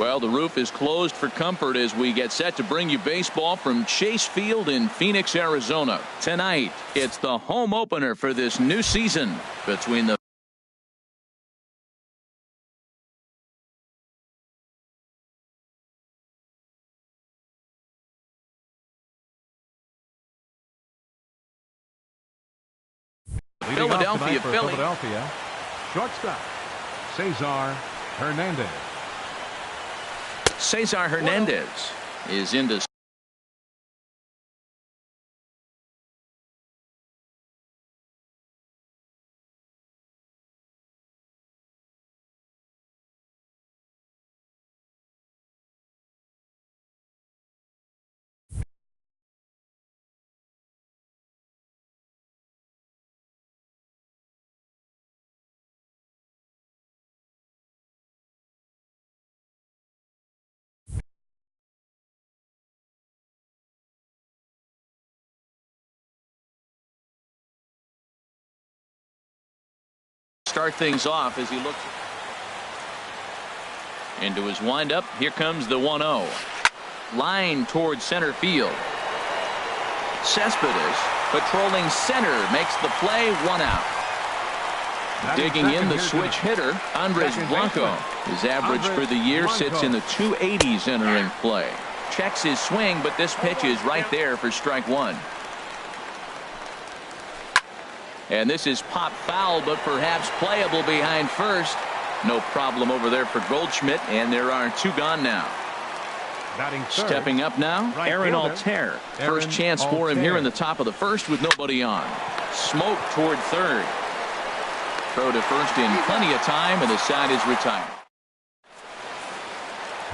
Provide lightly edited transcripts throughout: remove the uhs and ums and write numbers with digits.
Well, the roof is closed for comfort as we get set to bring you baseball from Chase Field in Phoenix, Arizona. Tonight, it's the home opener for this new season between the Philadelphia Phillies. Philadelphia, shortstop, Cesar Hernandez. Cesar Hernandez is into start things off as he looks into his windup. Here comes the 1-0. Line towards center field. Cespedes patrolling center makes the play. 1 out. Digging in the switch hitter, Andres Blanco. His average for the year sits in the 280s entering play. Checks his swing, but this pitch is right there for strike 1. And this is pop foul, but perhaps playable behind first. No problem over there for Goldschmidt, and there are 2 gone now. Stepping up now, Aaron Altair. First chance for him here in the top of the first with nobody on. Smoke toward third. Throw to first in plenty of time, and the side is retired.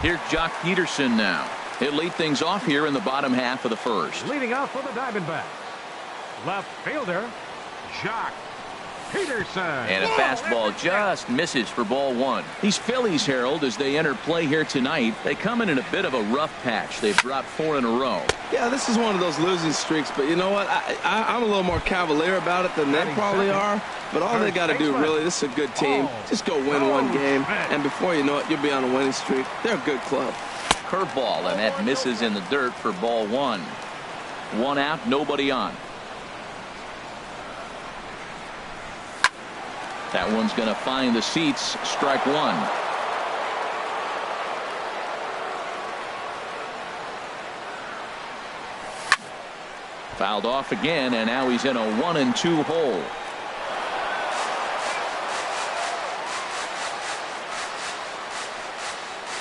Here's Jock Peterson now. He'll lead things off here in the bottom half of the first. Leading off for the Diamondbacks, left fielder Jock Peterson. And a fastball just misses for ball 1. These Phillies, Harold, as they enter play here tonight, they come in a bit of a rough patch. They've dropped 4 in a row. Yeah, this is one of those losing streaks, but you know what? I'm a little more cavalier about it than they probably are. But all they got to do, really, this is a good team. Just go win one game, and before you know it, you'll be on a winning streak. They're a good club. Curveball, and that misses in the dirt for ball 1. 1 out, nobody on. That one's going to find the seats. Strike 1. Fouled off again, and now he's in a 1-2 hole.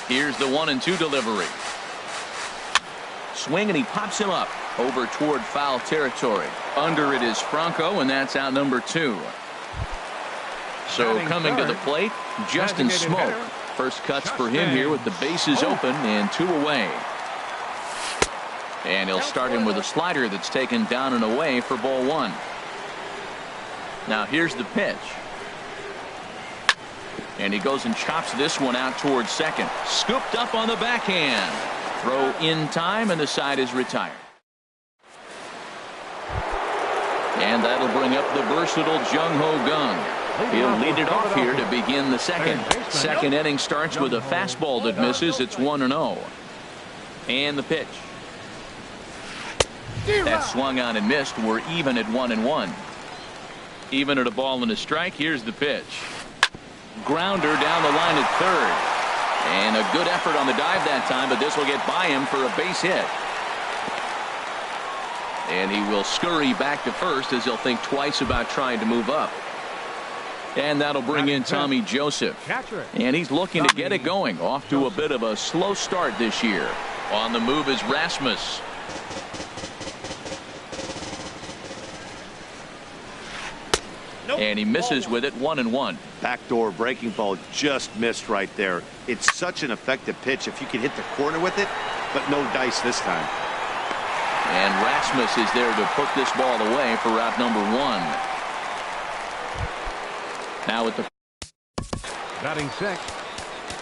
Here's the 1-2 delivery. Swing, and he pops him up over toward foul territory. Under it is Franco, and that's out number 2. So coming to the plate, Justin Smoke. First cuts for him here with the bases open and 2 away. And he'll start him with a slider that's taken down and away for ball 1. Now here's the pitch. And he goes and chops this one out towards second. Scooped up on the backhand. Throw in time, and the side is retired. And that'll bring up the versatile Jung Ho Gung. He'll lead it off here to begin the second. Second inning starts with a fastball that misses. It's 1-0. And the pitch. That swung on and missed. We're even at 1-1. Even at a ball and a strike. Here's the pitch. Grounder down the line at third. And a good effort on the dive that time, but this will get by him for a base hit. And he will scurry back to first as he'll think twice about trying to move up. And that'll bring in Tommy Joseph. And he's looking to get it going. Off to a bit of a slow start this year. On the move is Rasmus. And he misses with it. 1-1. Backdoor breaking ball just missed right there. It's such an effective pitch if you can hit the corner with it, but no dice this time. And Rasmus is there to put this ball away for out number 1. Now with the batting 6,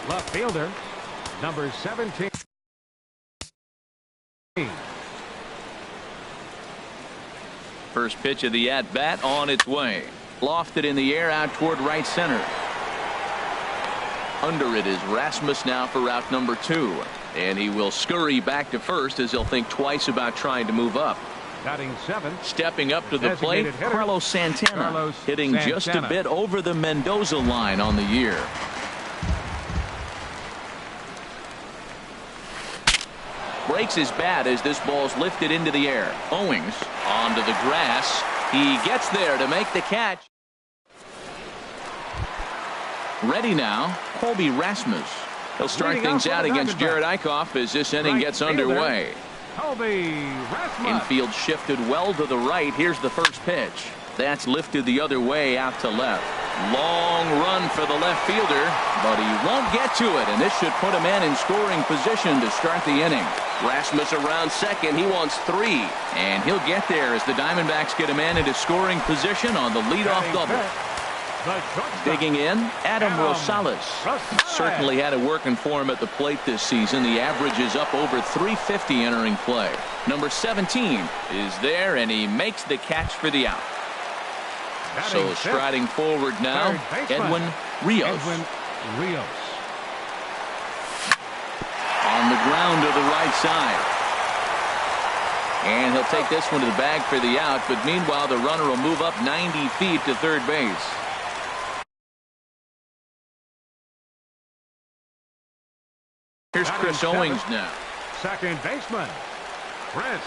left fielder number 17. First pitch of the at bat on its way. Lofted in the air out toward right center. Under it is Rasmus now for route number 2. And he will scurry back to first as he'll think twice about trying to move up. Batting 7. Stepping up to the plate, Carlos Santana, hitting just a bit over the Mendoza line on the year. Breaks his bat as this ball's lifted into the air. Owings onto the grass. He gets there to make the catch. Ready now, Colby Rasmus. He'll start things out against Jared Eichhoff as this inning gets underway. Infield shifted well to the right. Here's the first pitch. That's lifted the other way out to left. Long run for the left fielder, but he won't get to it, and this should put a man in scoring position to start the inning. Rasmus around second. He wants 3, and he'll get there as the Diamondbacks get a man into scoring position on the leadoff double. Digging in, Adam Rosales. Certainly had it working for him at the plate this season. The average is up over 350 entering play. Number 17 is there, and he makes the catch for the out. So striding forward now, Edwin Rios. On the ground to the right side. And he'll take this one to the bag for the out, but meanwhile the runner will move up 90 feet to third base. Here's Chris Owings now. Second baseman, Chris.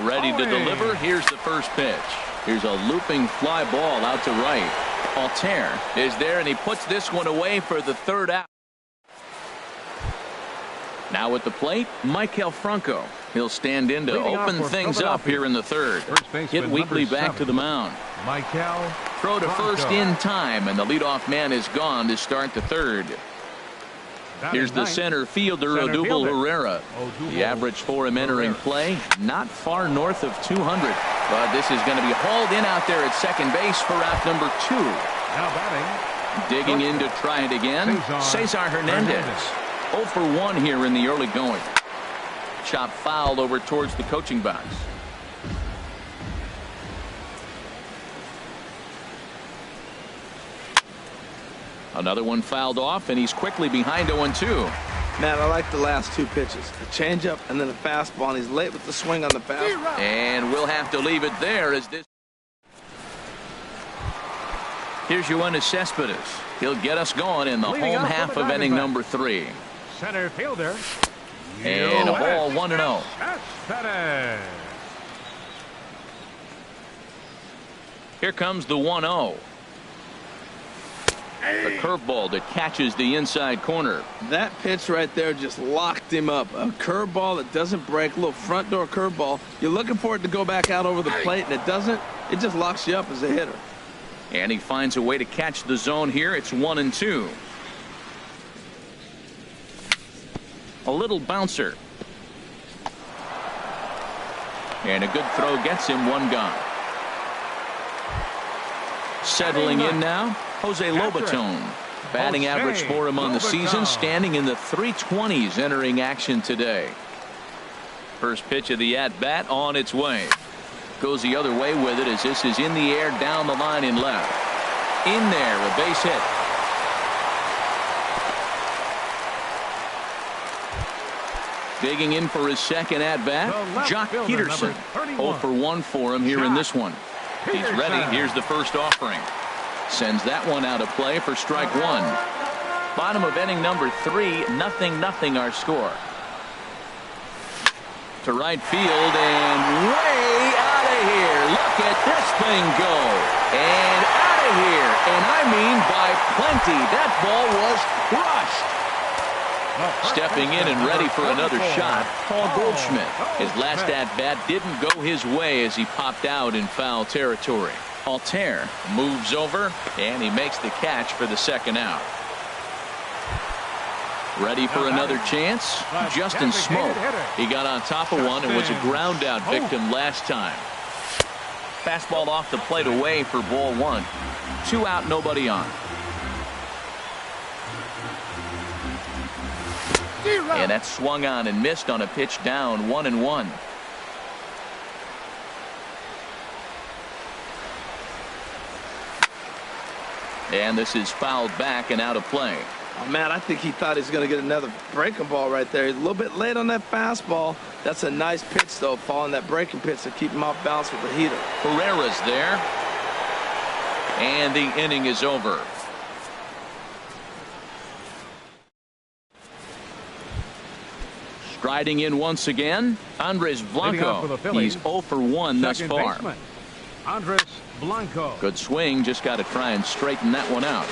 Ready to deliver. Here's the first pitch. Here's a looping fly ball out to right. Altair is there, and he puts this one away for the third out. Now at the plate, Maikel Franco. He'll stand in to open things up here in the third. Hit weekly back to the mound. Throw to first in time, and the leadoff man is gone to start the third. Here's the center fielder, Odubel Herrera. The average for him entering play, not far north of 200. But this is going to be hauled in out there at second base for out number 2. Now batting. Digging in to try it again, Cesar Hernandez. 0 for 1 here in the early going. Chop foul over towards the coaching box. Another one fouled off, and he's quickly behind 0-2. Man, I like the last 2 pitches. The changeup and then the fastball, and he's late with the swing on the fastball. And we'll have to leave it there as this. Here's Yoenis Cespedes. He'll get us going in the home half of inning number 3. Center fielder. And a ball 1-0. Here comes the 1-0. A curveball that catches the inside corner. That pitch right there just locked him up. A curveball that doesn't break, a little front door curveball. You're looking for it to go back out over the plate, and it doesn't. It just locks you up as a hitter. And he finds a way to catch the zone here. It's 1-2. A little bouncer. And a good throw gets him 1 gone. Settling in now, Jose Lobaton. Batting average for him on the season, standing in the 320s entering action today. First pitch of the at-bat on its way. Goes the other way with it as this is in the air down the line in left. In there, a base hit. Digging in for his second at-bat, Jock Peterson. 0 for 1 for him here in this one. He's ready. Here's the first offering. Sends that one out of play for strike 1. Bottom of inning number 3, 0-0 our score. To right field and way out of here. Look at this thing go. And out of here. And I mean by plenty. That ball was crushed. Stepping in and ready for another shot, Paul Goldschmidt. His last at-bat didn't go his way as he popped out in foul territory. Altair moves over, and he makes the catch for the second out. Ready for another chance? Justin Smoke. He got on top of one and was a ground-out victim last time. Fastball off the plate away for ball 1. 2 out, nobody on. And that swung on and missed on a pitch down, 1-1. And this is fouled back and out of play. Oh, man, I think he thought he was going to get another breaking ball right there. He's a little bit late on that fastball. That's a nice pitch, though, following that breaking pitch to keep him off balance with the heater. Herrera's there. And the inning is over. Striding in once again, Andres Blanco. He's 0 for 1 thus far. Baseman, Andres Blanco. Good swing, just got to try and straighten that one out.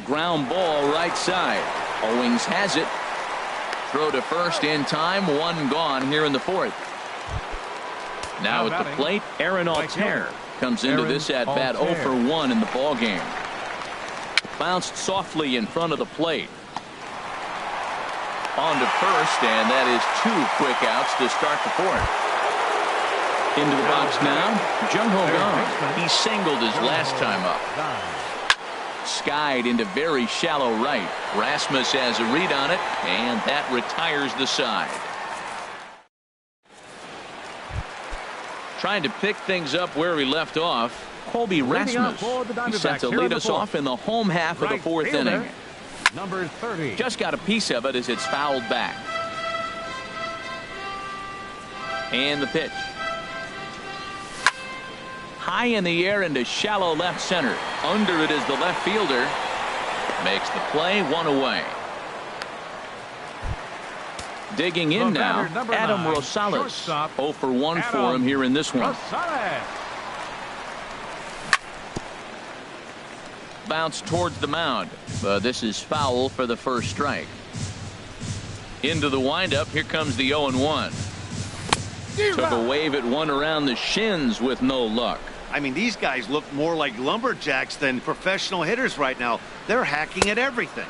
Ground ball right side. Owings has it. Throw to first in time. One gone here in the fourth. Now at the plate, Aaron Altair comes into this at bat 0 for 1 in the ball game. Bounced softly in front of the plate. On to first, and that is 2 quick outs to start the fourth. Into the box now, Jung Ho Kang. He singled his last time up. Skied into very shallow right. Rasmus has a read on it, and that retires the side. Trying to pick things up where we left off, Colby Rasmus. He's set to lead us off in the home half of the fourth inning. Number 30. Just got a piece of it as it's fouled back. And the pitch. High in the air into shallow left center. Under it is the left fielder. Makes the play, 1 away. Digging in now, Adam Rosales. 0 for 1 for him here in this one. Bounce towards the mound, but this is foul for the first strike. Into the windup, here comes the 0-1. Took a wave at one around the shins with no luck. I mean, these guys look more like lumberjacks than professional hitters right now. They're hacking at everything.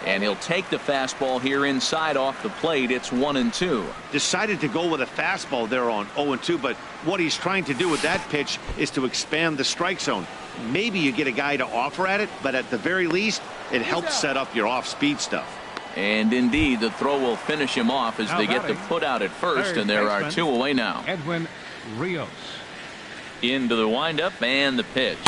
And he'll take the fastball here inside off the plate. It's 1-2. Decided to go with a fastball there on 0-2, but what he's trying to do with that pitch is to expand the strike zone. Maybe you get a guy to offer at it, but at the very least, it helps set up your off-speed stuff. And indeed, the throw will finish him off as they get the put out at first, and there are 2 away now. Edwin Rios. Into the windup and the pitch.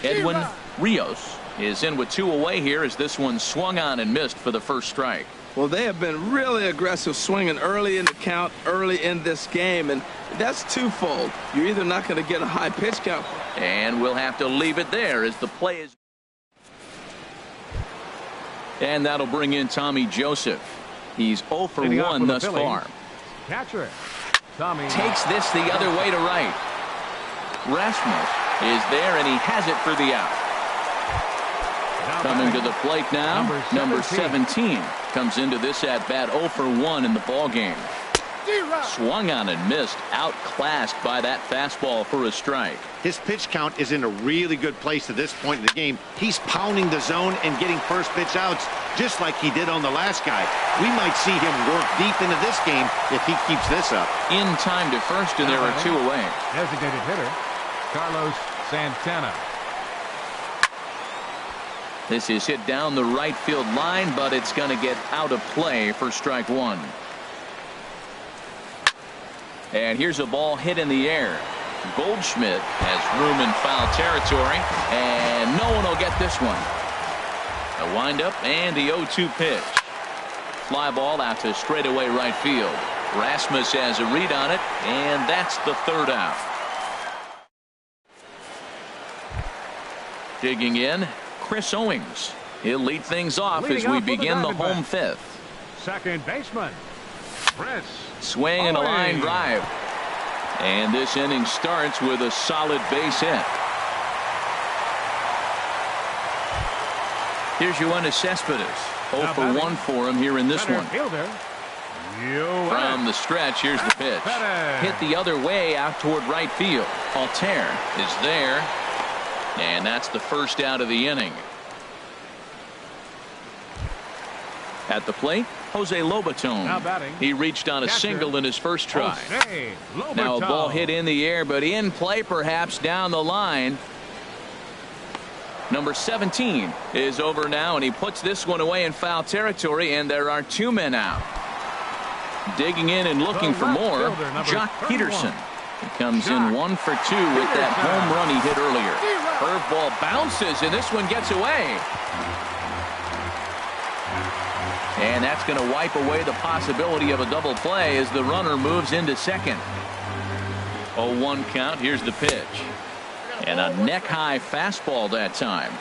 Edwin Rios is in with 2 away here as this one swung on and missed for the first strike. Well, they have been really aggressive swinging early in the count, early in this game, and that's twofold. You're either not going to get a high pitch count. And we'll have to leave it there as the play is. And that'll bring in Tommy Joseph. He's 0 for 1 thus far. Catcher Tommy takes this the other way to right. Rasmus is there, and he has it for the out. Coming to the plate now, number 17 comes into this at bat 0 for 1 in the ball game. Swung on and missed, outclassed by that fastball for a strike. His pitch count is in a really good place at this point in the game. He's pounding the zone and getting first pitch outs just like he did on the last guy. We might see him work deep into this game if he keeps this up. In time to first, and there are 2 away. Designated hitter Carlos Santana. This is hit down the right field line, but it's going to get out of play for strike 1. And here's a ball hit in the air. Goldschmidt has room in foul territory, and no one will get this one. A windup and the 0-2 pitch. Fly ball out to straightaway right field. Rasmus has a read on it, and that's the 3rd out. Digging in, Chris Owings. He'll lead things off as we begin the home 5th. Second baseman Chris Swing and a line drive. And this inning starts with a solid base hit. Here's Yoenis Cespedes. 0 for 1 for him here in this one. From the stretch, here's the pitch. Hit the other way out toward right field. Altair is there. And that's the first out of the inning. At the plate, Jose Lobaton. He reached on a single in his first try. Now a ball hit in the air, but in play perhaps down the line. Number 17 is over now, and he puts this one away in foul territory, and there are 2 men out. Digging in and looking for more, Jock Peterson. He comes in 1 for 2 with that home run he hit earlier. Curveball bounces, and this one gets away. And that's going to wipe away the possibility of a double play as the runner moves into second. 0-1 count. Here's the pitch. And a neck-high fastball that time.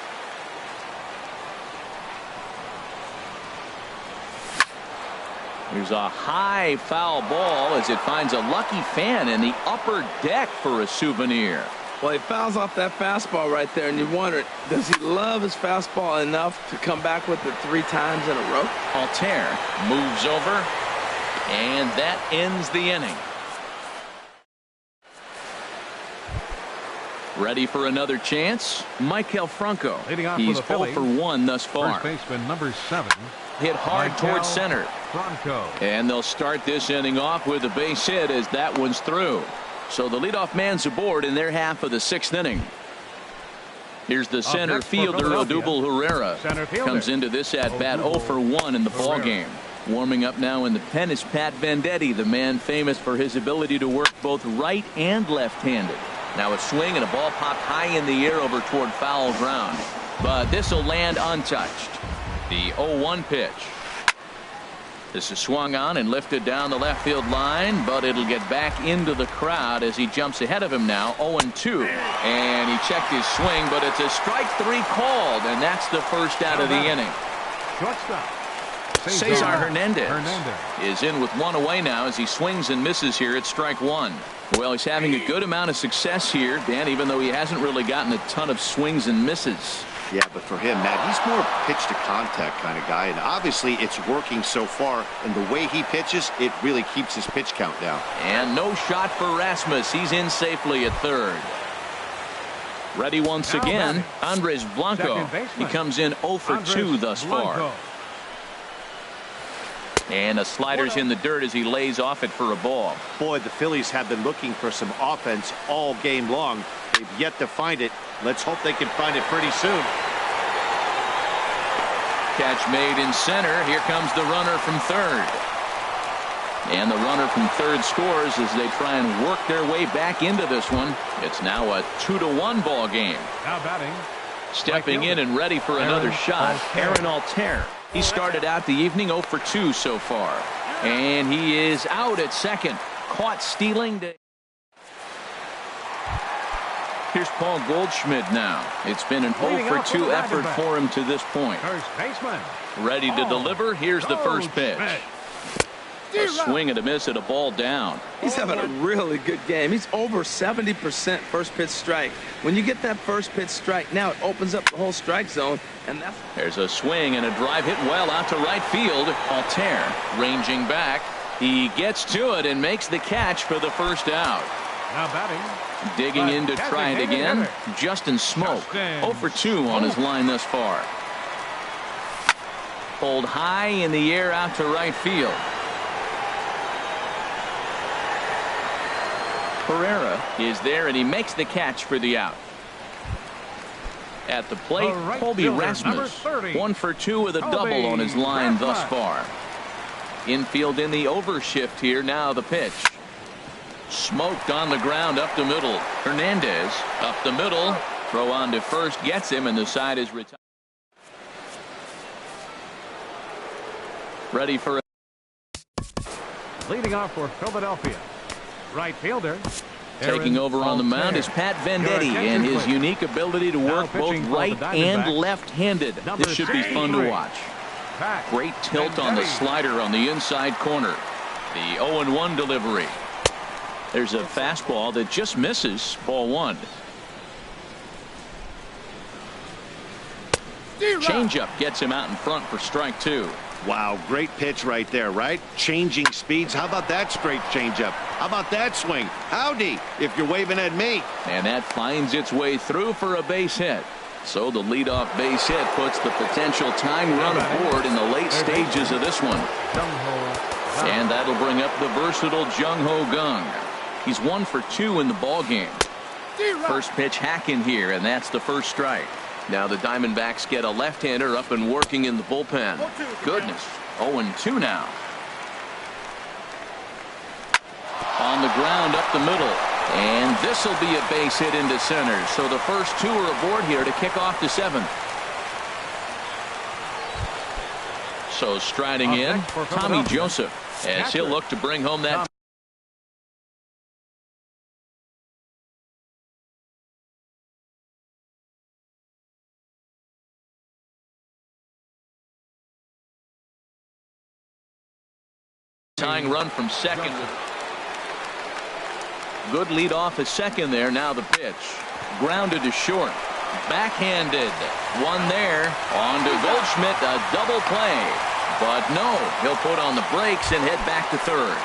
Here's a high foul ball as it finds a lucky fan in the upper deck for a souvenir. Well, he fouls off that fastball right there, and you wonder, does he love his fastball enough to come back with it 3 times in a row? Altair moves over, and that ends the inning. Ready for another chance? Michael Franco. He's 0 for 1 thus far. First baseman number 7. Hit hard towards center. Franco. And they'll start this inning off with a base hit as that one's through. So the leadoff man's aboard in their half of the 6th inning. Here's the center fielder, Odubel Herrera. Comes into this at bat 0 for 1 in the ball game. Warming up now in the pen is Pat Venditti, the man famous for his ability to work both right and left-handed. Now a swing and a ball popped high in the air over toward foul ground. But this will land untouched. The 0-1 pitch. This is swung on and lifted down the left field line, but it'll get back into the crowd as he jumps ahead of him now. 0-2. And he checked his swing, but it's a strike 3 called, and that's the first out of the inning. Shortstop. Cesar Hernandez is in with 1 away now as he swings and misses here at strike 1. Well, he's having a good amount of success here, Dan, even though he hasn't really gotten a ton of swings and misses. Yeah, but for him, Matt, he's more pitch to contact kind of guy, and obviously it's working so far, and the way he pitches, it really keeps his pitch count down. And no shot for Rasmus. He's in safely at third. Ready once again, Andres Blanco. He comes in 0 for 2 thus far. And a slider's in the dirt as he lays off it for a ball. Boy, the Phillies have been looking for some offense all game long. They've yet to find it. Let's hope they can find it pretty soon. Catch made in center. Here comes the runner from third. And the runner from third scores as they try and work their way back into this one. It's now a 2-1 ball game. Now batting. Stepping in and ready for another shot, Aaron Altair. He started out the evening 0 for 2 so far. And he is out at second. Caught stealing. Here's Paul Goldschmidt now. It's been an 0 for 2 effort for him to this point. First baseman. Ready to deliver. Here's the first pitch. A swing and a miss at a ball down. He's having a really good game. He's over 70% first pitch strike. When you get that first pitch strike, now it opens up the whole strike zone. And that's... There's a swing and a drive hit well out to right field. Altair ranging back. He gets to it and makes the catch for the first out. Now batting. Digging in to try it again. Justin Smoke. 0 for 2 on his line thus far. Pulled high in the air out to right field. Herrera is there and he makes the catch for the out. At the plate, Colby Rasmus. 1 for 2 with a double on his line thus far. Infield in the overshift here. Now the pitch. Smoked on the ground up the middle. Hernandez up the middle. Throw on to first gets him, and the side is retired. Ready for leading off for Philadelphia. Right fielder. Taking over on the mound is Pat Venditti, and his unique ability to work both right and left-handed. This should be fun to watch. Great tilt on the slider on the inside corner. The 0-1 delivery. There's a fastball that just misses. Ball 1. Changeup gets him out in front for strike 2. Wow, great pitch right there, right? Changing speeds. How about that straight changeup? How about that swing? Howdy, if you're waving at me. And that finds its way through for a base hit. So the leadoff base hit puts the potential tying run aboard in the late stages of this one. And that'll bring up the versatile Jung-Ho Kang. He's 1 for 2 in the ball game. First pitch hack in here, and that's the first strike. Now the Diamondbacks get a left-hander up and working in the bullpen. Goodness, 0-2 now. On the ground up the middle. And this will be a base hit into center. So the first two are aboard here to kick off the seventh. So striding in, Tommy Joseph, as he'll look to bring home that. Tying run from second. Good lead off at second there. Now the pitch. Grounded to short. Backhanded. One there. On to Goldschmidt. A double play. But no. He'll put on the brakes and head back to third.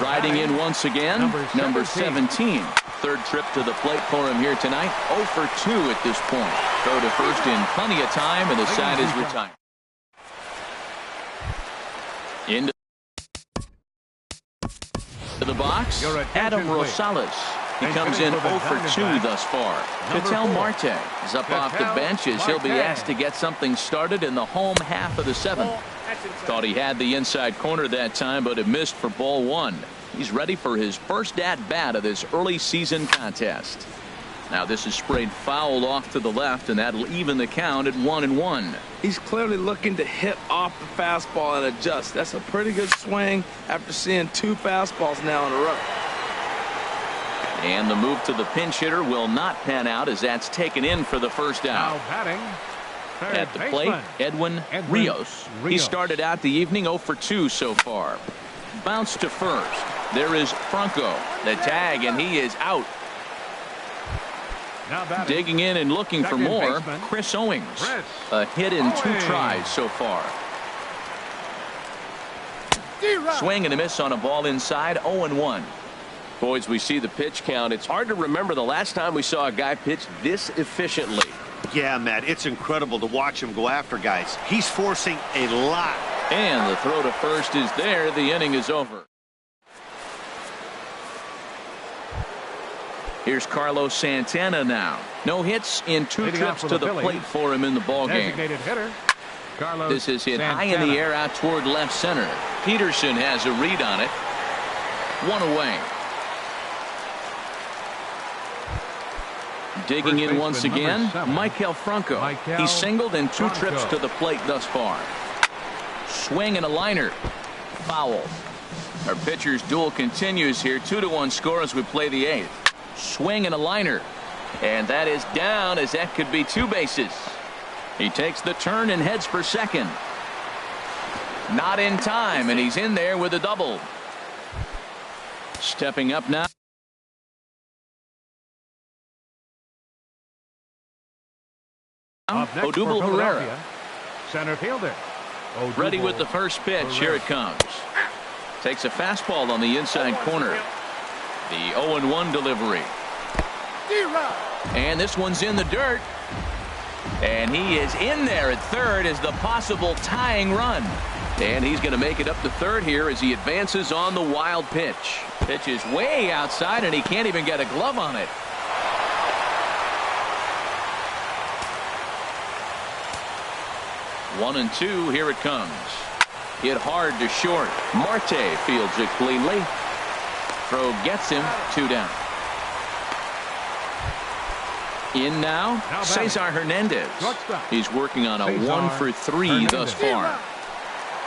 Riding in once again. Number 17. Third trip to the plate for him here tonight. 0 for 2 at this point. Throw to first in plenty of time, and the side is retired. Into the box, Adam Rosales. He comes in 0 for 2 thus far. Ketel Marte is up off the bench as he'll be asked to get something started in the home half of the seventh. Thought he had the inside corner that time, but it missed for ball one. He's ready for his first at-bat of this early season contest. Now this is sprayed foul off to the left, and that'll even the count at 1-1. He's clearly looking to hit off the fastball and adjust. That's a pretty good swing after seeing 2 fastballs now in a row. And the move to the pinch hitter will not pan out as that's taken in for the first out. At the plate, Edwin Rios. He started out the evening 0 for 2 so far. Bounce to first. There is Franco. The tag, and he is out. Digging in and looking for more, Chris Owings. A hit in 2 tries so far. Swing and a miss on a ball inside, 0-1. Boys, we see the pitch count. It's hard to remember the last time we saw a guy pitch this efficiently. Yeah, Matt, it's incredible to watch him go after guys. He's forcing a lot. And the throw to first is there. The inning is over. Here's Carlos Santana now. No hits in 2 trips to the plate for him in the ballgame. This is hit high in the air out toward left center. Peterson has a read on it. 1 away. Digging in once again, Maikel Franco. He's singled in 2 trips to the plate thus far. Swing and a liner. Foul. Our pitcher's duel continues here. 2-1 score as we play the 8th. Swing and a liner. And that is down, as that could be 2 bases. He takes the turn and heads for second. Not in time, and he's in there with a double. Stepping up now. Odubel Herrera. Center fielder. Ready with the first pitch. Here it comes. Takes a fastball on the inside corner. The 0-1 delivery. And this one's in the dirt. And he is in there at third as the possible tying run. And he's going to make it up to third here as he advances on the wild pitch. Pitch is way outside, and he can't even get a glove on it. One and two, here it comes. Hit hard to short. Marte fields it cleanly. Throw gets him, 2 down. In now, Cesar Hernandez. He's working on a 1 for 3 thus far.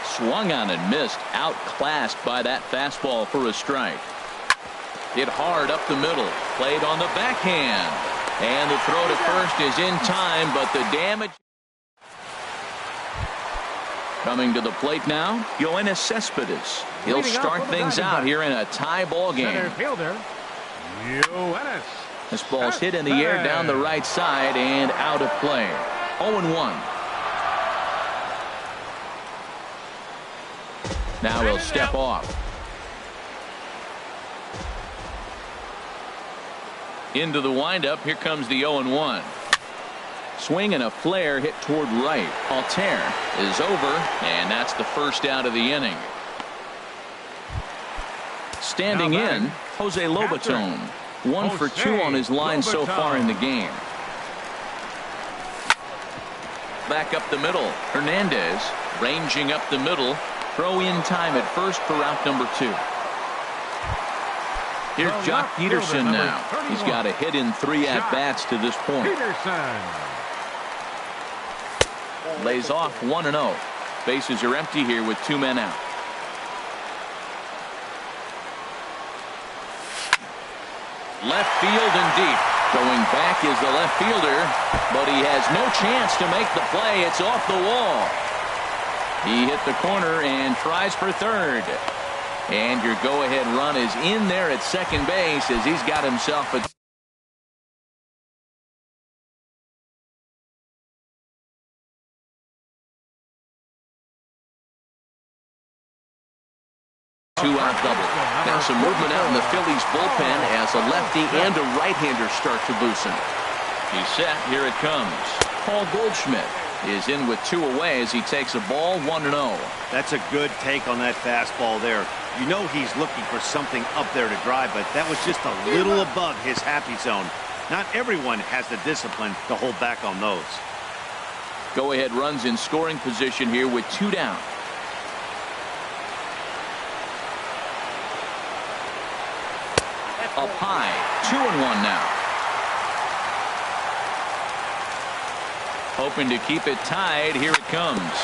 Swung on and missed, outclassed by that fastball for a strike. Hit hard up the middle, played on the backhand. And the throw to first is in time, but the damage. Coming to the plate now, Yoenis Cespedes. He'll start things out here in a tie ball game. This ball's hit in the air down the right side and out of play. 0-1. Now he'll step off. Into the windup. Here comes the 0-1. Swing and a flare hit toward right. Altair is over, and that's the first out of the inning. Standing in, Jose Lobaton. 1 for 2 on his line so far in the game. Back up the middle. Hernandez ranging up the middle. Throw in time at first for out number 2. Here's Jock Peterson now. He's got a hit in 3 at-bats to this point. Lays off 1-0. Bases are empty here with 2 men out. Left field and deep. Going back is the left fielder, but he has no chance to make the play. It's off the wall. He hit the corner and tries for third. And your go-ahead run is in there at second base as he's got himself a 2-out double. Now some movement out in the Phillies bullpen as a lefty and a right-hander start to loosen. He's set. Here it comes. Paul Goldschmidt is in with 2 away as he takes a ball 1-0. That's a good take on that fastball there. You know he's looking for something up there to drive, but that was just a little above his happy zone. Not everyone has the discipline to hold back on those. Go-ahead runs in scoring position here with 2 down. Up high, 2-1 now. Hoping to keep it tied. Here it comes.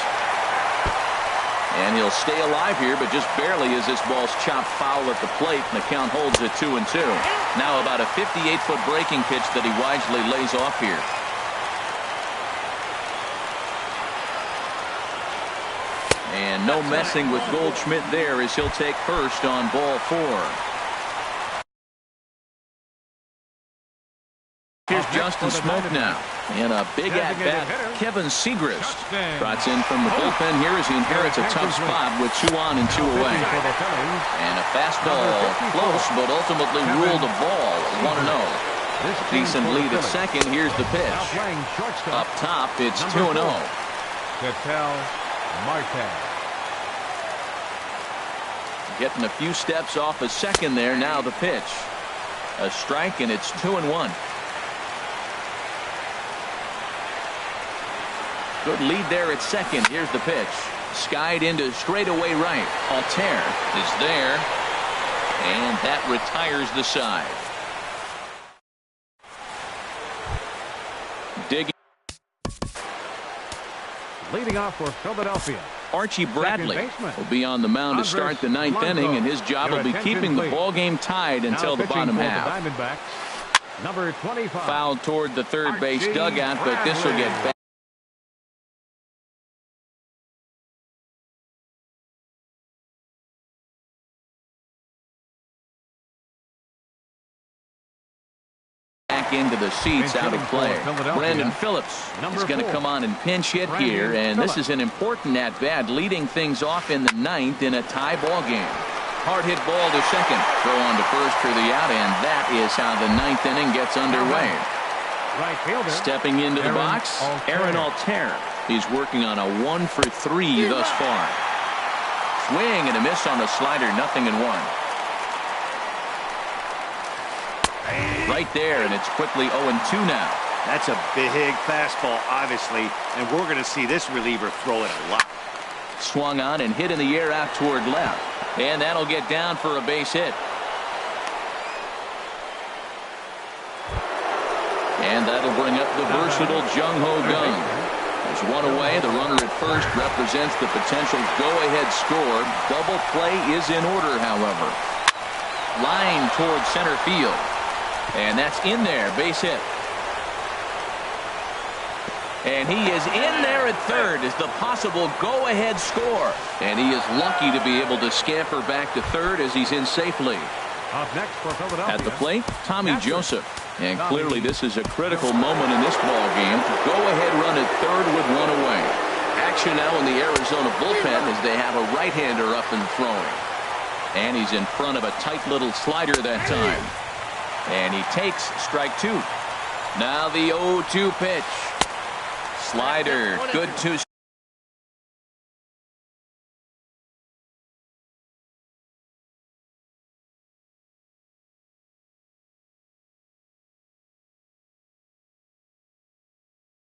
And he'll stay alive here, but just barely as this ball's chopped foul at the plate, and the count holds at 2-2. Now about a 58-foot breaking pitch that he wisely lays off here. And no messing with Goldschmidt there as he'll take first on ball 4. Here's Justin Smoke now. And a big at-bat, Kevin Segrist trots in from the bullpen here as he inherits a tough spot with 2 on and 2 away. And a fastball close, but ultimately ruled a ball 1-0. Decent lead at second. Here's the pitch. Up top, it's 2-0. Getting a few steps off a second there. Now the pitch. A strike, and it's 2-1. Good lead there at second. Here's the pitch. Skied into straightaway right. Altair is there. And that retires the side. Digging. Leading off for Philadelphia, Archie Bradley will be on the mound to start the 9th inning, and his job will be keeping the ball game tied until the bottom half. Number 25. Fouled toward the third base dugout, but this will get back. Into the seats, out of play. Brandon Phillips is going to come on and pinch hit here, and this is an important at-bat, leading things off in the 9th in a tie ball game. Hard hit ball to second, throw on to first for the out, and that is how the 9th inning gets underway. Stepping into the box, Aaron Altair. He's working on a 1 for 3 thus far. Swing and a miss on the slider, 0-1. Right there, and it's quickly 0-2 now. That's a big fastball, obviously, and we're going to see this reliever throw it a lot. Swung on and hit in the air out toward left, and that'll get down for a base hit. And that'll bring up the versatile Jung-Ho Kang. There's 1 away. The runner at first represents the potential go-ahead score. Double play is in order, however. Line toward center field. And that's in there, base hit. And he is in there at third as the possible go-ahead score. And he is lucky to be able to scamper back to third as he's in safely. Up next for Philadelphia, at the plate, Tommy Joseph. And clearly this is a critical moment in this ball game. Go-ahead run at third with 1 away. Action now in the Arizona bullpen as they have a right-hander up and throwing. And he's in front of a tight little slider that time. And he takes strike 2. Now the 0-2 pitch. Slider, good to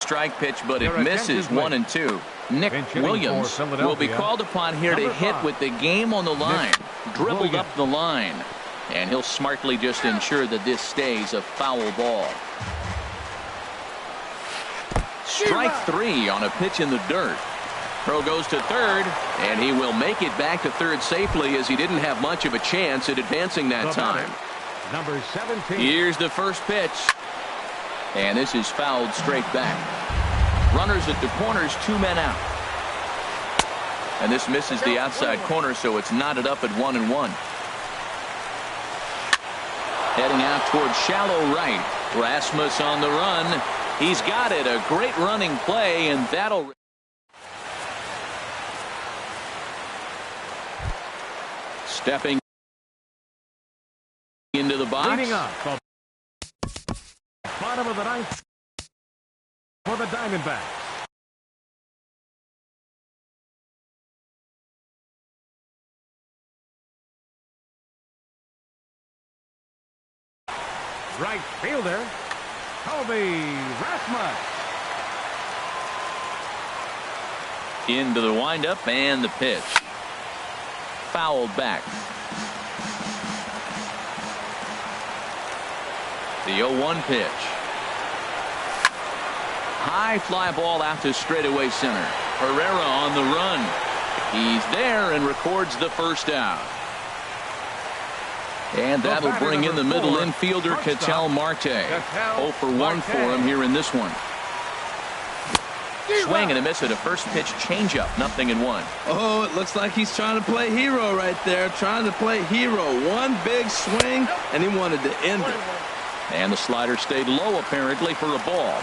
strike pitch, but it misses. 1-2. Nick Williams will be called upon here to hit with the game on the line. Dribbled up the line. And he'll smartly just ensure that this stays a foul ball. Strike 3 on a pitch in the dirt. Throw goes to third, and he will make it back to third safely, as he didn't have much of a chance at advancing that time. Number 17. Here's the first pitch. And this is fouled straight back. Runners at the corners, 2 men out. And this misses the outside corner, so it's knotted up at 1-1. Heading out towards shallow right. Rasmus on the run. He's got it. A great running play, and that'll... Stepping into the box. Leading up, bottom of the ninth for the Diamondbacks. Right fielder, Colby Rasmus. Into the windup and the pitch. Fouled back. The 0-1 pitch. High fly ball out to straightaway center. Herrera on the run. He's there and records the first out. And that'll bring in the middle infielder, Ketel Marte. 0 for 1 for him here in this one. Swing and a miss at a first pitch changeup. 0-1. Oh, it looks like he's trying to play hero right there. Trying to play hero. One big swing, and he wanted to end it. And the slider stayed low, apparently, for a ball.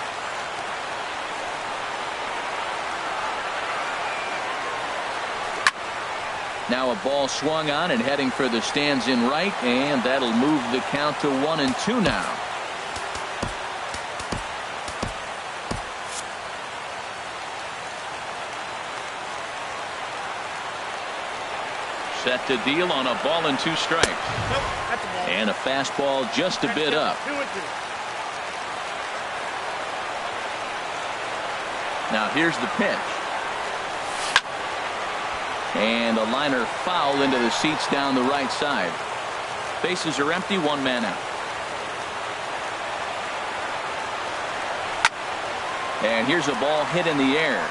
Now a ball swung on and heading for the stands in right, and that'll move the count to 1-2 now. Set to deal on a ball and 2 strikes. And a fastball just a bit up. Now here's the pitch. And a liner foul into the seats down the right side. Bases are empty, 1 man out. And here's a ball hit in the air.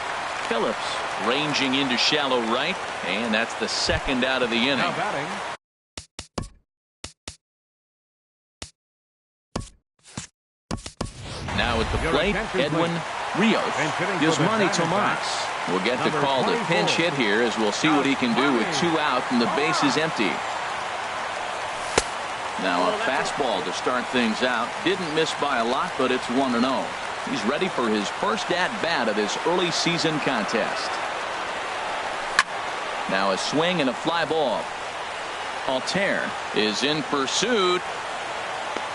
Phillips ranging into shallow right, and that's the second out of the inning. Now batting. Now at the plate, Edwin Rios. Yasmani Tomas will get the call to pinch hit here, as we'll see what he can do with 2 out and the base is empty. Now a fastball to start things out. Didn't miss by a lot, but it's 1-0. He's ready for his first at-bat of this early season contest. Now a swing and a fly ball. Altair is in pursuit.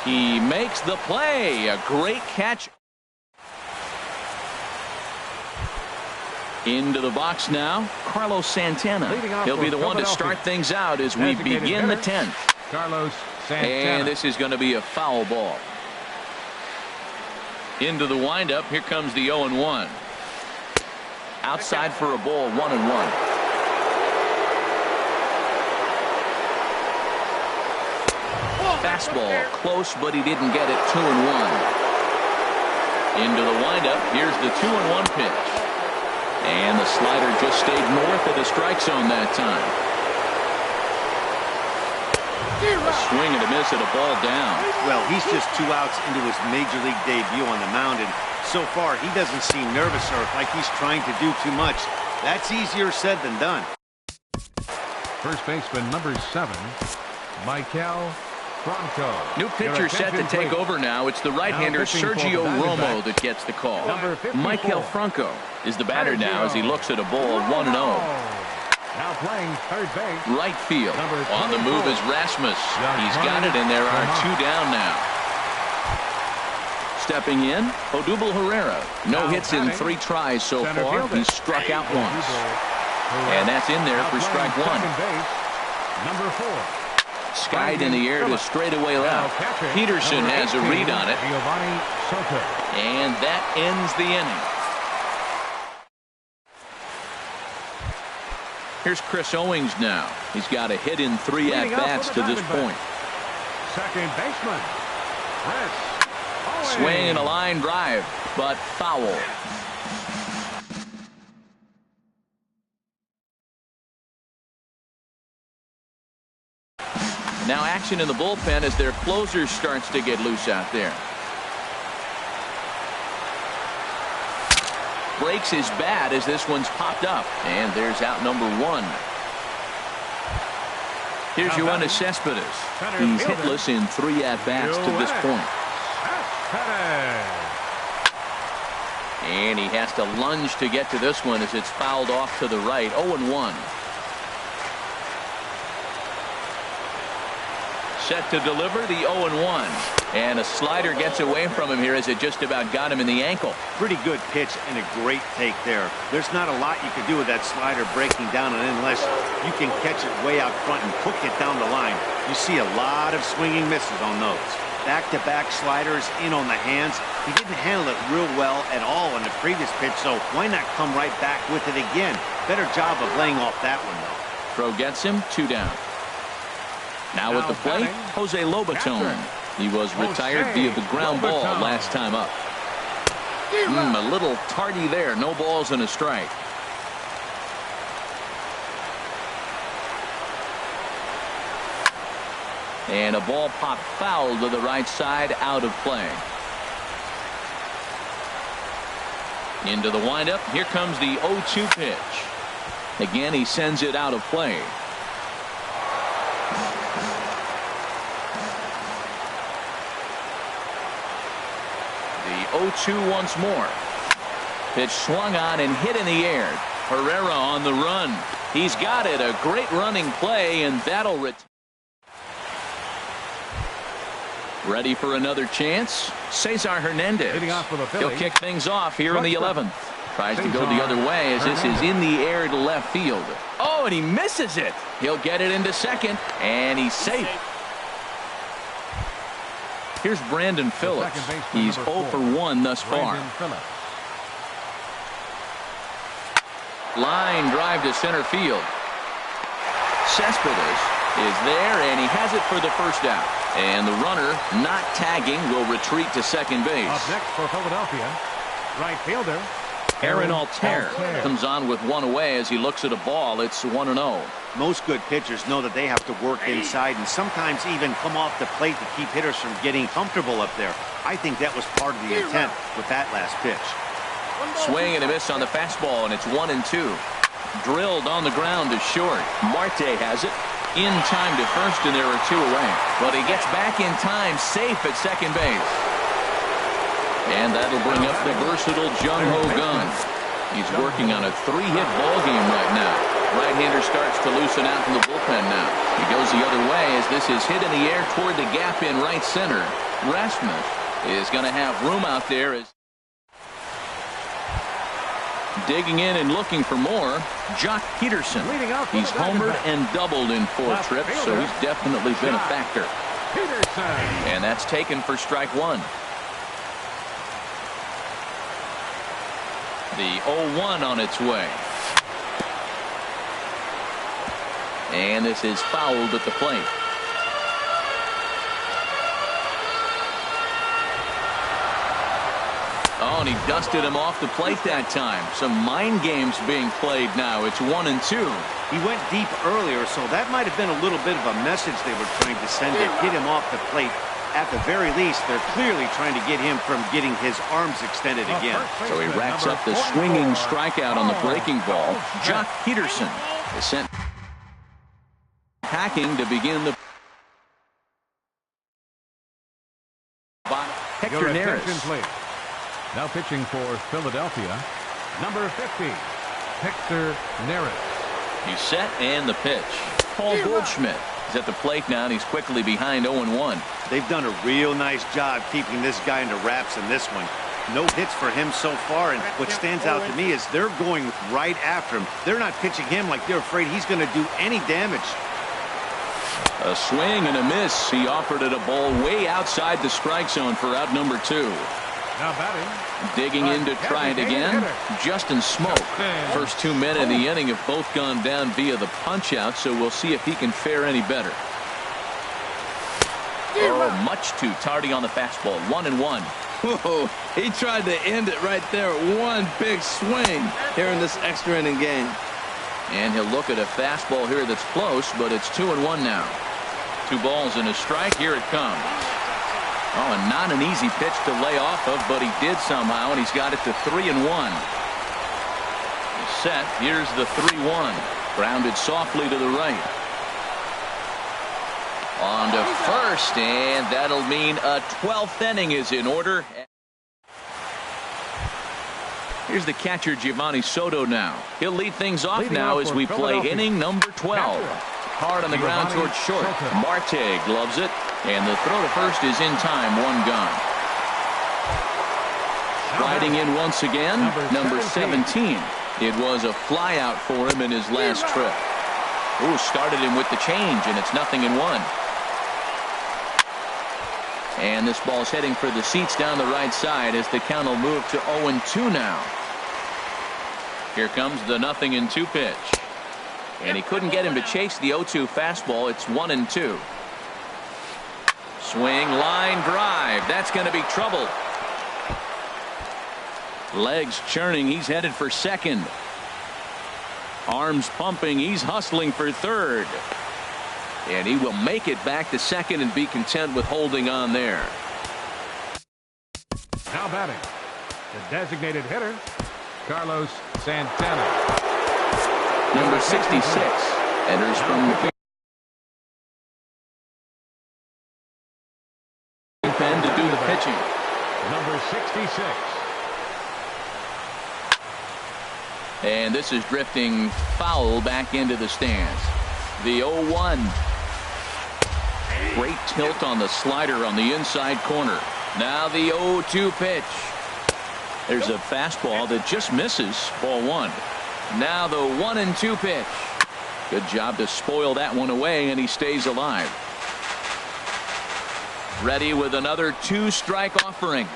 He makes the play. A great catch. Into the box now, Carlos Santana. He'll be the one to start things out as we begin the 10th. Carlos Santana. And this is going to be a foul ball. Into the windup. Here comes the 0-1. Outside for a ball, 1-1. Fastball close, but he didn't get it. 2-1. Into the windup. Here's the 2-1 pitch. And the slider just stayed north of the strike zone that time. A swing and a miss at a ball down. Well, he's just 2 outs into his major league debut on the mound, and so far he doesn't seem nervous or like he's trying to do too much. That's easier said than done. First baseman number 7, Michael Franco. New pitcher set to take over now. It's the right-hander Sergio Romo that gets the call. Michael Franco is the batter now as he looks at a ball 1-0. Now playing third base. Right field. On the move is Rasmus. He's got it, and there are 2 down now. Stepping in, Odubel Herrera. No hits in 3 tries so far. He's struck out once. And that's in there for strike 1. Number 4. Skied in the air to straightaway left. Peterson has a read on it. And that ends the inning. Here's Chris Owings now. He's got a hit in 3 at-bats to this point. Second baseman, Chris. Swing and a line drive, but foul. Now action in the bullpen as their closer starts to get loose out there. Breaks his bat as this one's popped up, and there's out number one. Here's Yoenis Cespedes. He's hitless in 3 at-bats to this point. And he has to lunge to get to this one as it's fouled off to the right. 0-1. Set to deliver the 0-1. And a slider gets away from him here as it just about got him in the ankle. Pretty good pitch and a great take there. There's not a lot you can do with that slider breaking down, and unless you can catch it way out front and hook it down the line, you see a lot of swinging misses on those. Back-to-back sliders in on the hands. He didn't handle it real well at all on the previous pitch, so why not come right back with it again? Better job of laying off that one, though. Throw gets him, 2 down. Now at the plate, Jose Lobaton. He was retired via the ground ball last time up. A little tardy there. No balls and a strike. And a ball popped foul to the right side, out of play. Into the windup. Here comes the 0-2 pitch. Again, he sends it out of play. The 0-2 once more. Pitch swung on and hit in the air. Herrera on the run. He's got it. A great running play, and that'll return. Ready for another chance. Cesar Hernandez. He'll kick things off here in the 11th. Tries to go the other way as this is in the air to left field. Oh, and he misses it. He'll get it into second, and he's safe. Here's Brandon Phillips. He's 0 for 1 thus far. Line drive to center field. Cespedes is there, and he has it for the first out. And the runner, not tagging, will retreat to second base. Up next for Philadelphia, right fielder Aaron Altair comes on with one away as he looks at a ball. It's 1-0. Most good pitchers know that they have to work inside and sometimes even come off the plate to keep hitters from getting comfortable up there. I think that was part of the intent with that last pitch. Swing and a miss on the fastball, and it's 1-2. Drilled on the ground to short. Marte has it. In time to first, and there are 2 away. But he gets back in time, safe at second base. And that'll bring up the versatile Jung-Ho Gun. He's working on a 3-hit ball game right now. Right-hander starts to loosen out in the bullpen now. He goes the other way as this is hit in the air toward the gap in right center. Rasmus is going to have room out there as digging in and looking for more. Jock Peterson. He's homered and doubled in 4 trips, so he's definitely been a factor. And that's taken for strike 1. The 0-1 on its way. And this is fouled at the plate. Oh, and he dusted him off the plate that time. Some mind games being played now. It's 1-2. He went deep earlier, so that might have been a little bit of a message they were trying to send to get him off the plate. At the very least, they're clearly trying to get him from getting his arms extended again. So he racks up the swinging strikeout on the breaking ball. Jock Peterson is sent packing to begin the Hector Neris. Now pitching for Philadelphia, number 50, Hector Neris. He's set, and the pitch. Paul Goldschmidt is at the plate now, and he's quickly behind 0-1. They've done a real nice job keeping this guy into wraps in this one. No hits for him so far, and what stands out to me is they're going right after him. They're not pitching him like they're afraid he's going to do any damage. A swing and a miss. He offered it a ball way outside the strike zone for out number 2. Now batting. Digging in to try it again. Justin Smoke. First 2 men in the inning have both gone down via the punch out, so we'll see if he can fare any better. Oh, much too tardy on the fastball. 1-1. Whoa, he tried to end it right there. One big swing here in this extra inning game. And he'll look at a fastball here that's close, but it's 2-1 now. 2 balls and a strike. Here it comes. Oh, and not an easy pitch to lay off of, but he did somehow, and he's got it to 3-1. Set. Here's the 3-1. Grounded softly to the right. On to first, and that'll mean a 12th inning is in order. Here's the catcher, Giovanni Soto now. He'll lead things off now as we play inning number 12. Hard on the ground towards short. Marte gloves it, and the throw to first is in time. 1 gone. Riding in once again, number 17. It was a flyout for him in his last trip. Ooh, started him with the change, and it's 0-1. And this ball's heading for the seats down the right side as the count will move to 0-2 now. Here comes the 0-2 pitch. And he couldn't get him to chase the 0-2 fastball. It's 1-2. Swing, line drive. That's going to be trouble. Legs churning. He's headed for second. Arms pumping. He's hustling for third. And he will make it back to second and be content with holding on there. Now batting, the designated hitter, Carlos Santana. Number 66 enters from the pen to do the pitching. Number 66. And this is drifting foul back into the stands. The 0-1. Great tilt on the slider on the inside corner. Now the 0-2 pitch. There's a fastball that just misses. Ball 1. Now the 1-2 pitch. Good job to spoil that one away, and he stays alive. Ready with another 2-strike offering.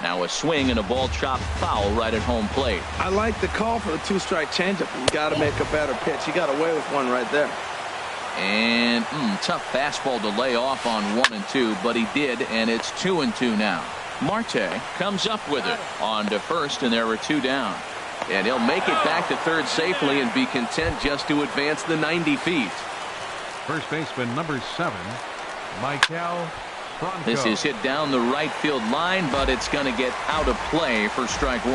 Now a swing and a ball chopped foul right at home plate. I like the call for the 2-strike changeup. You got to make a better pitch. He got away with one right there. And tough fastball to lay off on 1-2, but he did, and it's 2-2 now. Marte comes up with it on to first, and there are 2 down. And he'll make it back to third safely and be content just to advance the 90 feet. First baseman number 7, Michael Franco. This is hit down the right field line, but it's going to get out of play for strike 1.